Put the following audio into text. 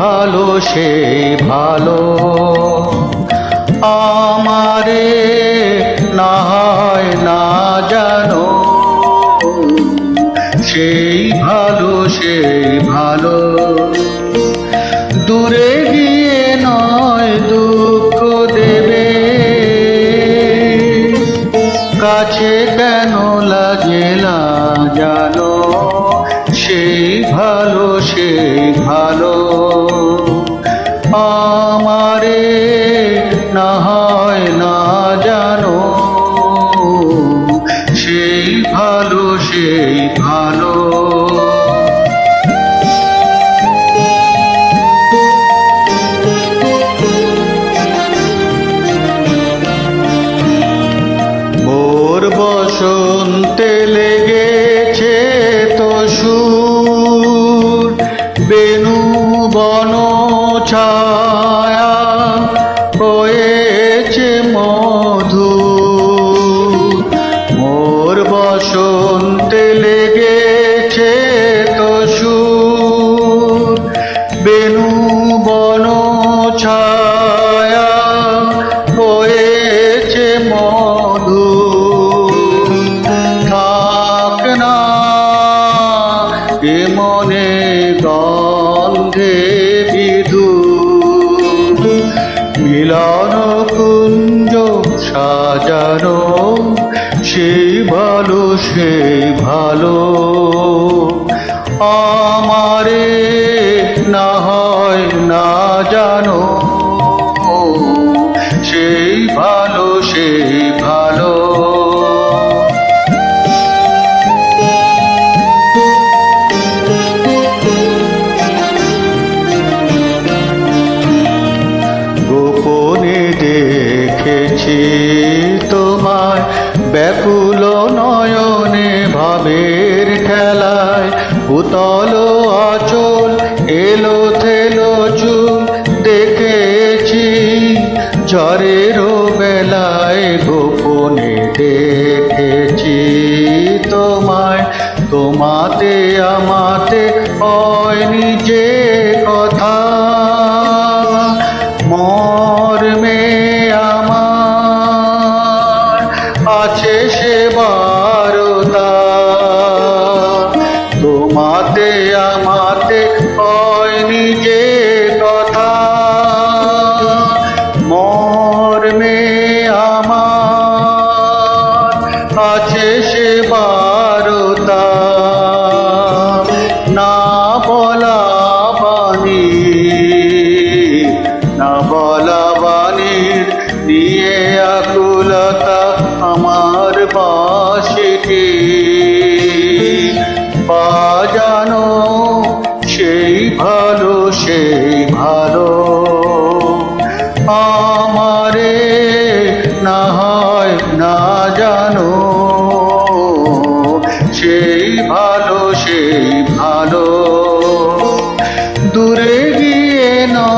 ভালো সেই ভালো, আমারে না হয় না জানো, সেই ভালো সেই ভালো। দূরে গিয়ে নয় দুঃখ দেবে, কাছে কেন লাগে না জানো, সেই ভালো সেই ভালো, আমারে না হয় না জানো, সেই ভালো সেই ভালো। মোর বসন্তে লেগেছে তো সুর, বেনু বন ছায়া হয়েছে মধু। মোর বসন্তে লেগেছে তো সুর, বেনু বন ছায়া হয়েছে মধু। থাক না এ মনে গন্ধে বিধু, মিলন কুঞ্জ সাজানো, সেই ভালো সেই ভালো, আমারে না হয় না জানো, সেই ভালো সেই ভালো। গোপনে দেখেছি তোমায় ব্যাকুল নয়নে ভাবের খেলায়, উতল আঁচল এলো থেলো চুল দেখেছি ঝড়ের বেলায়। গোপনে দেখেছি তোমায়, তোমাতে আমাতে হয়নি যে কথা, মর্মে আমার আছে সে বারতা। তোমাতে আমাতে হয়নি যে কথা, মর্মে আমার আছে সে বারতা। না বলা বাণী, না বলা বাণীর নিয়ে আকুলতা আমার বাঁশিটি বাজানো, সেই ভালো সেই ভালো, আমারে না হয় না জানো, সেই ভালো সেই ভালো। দূরে গিয়ে না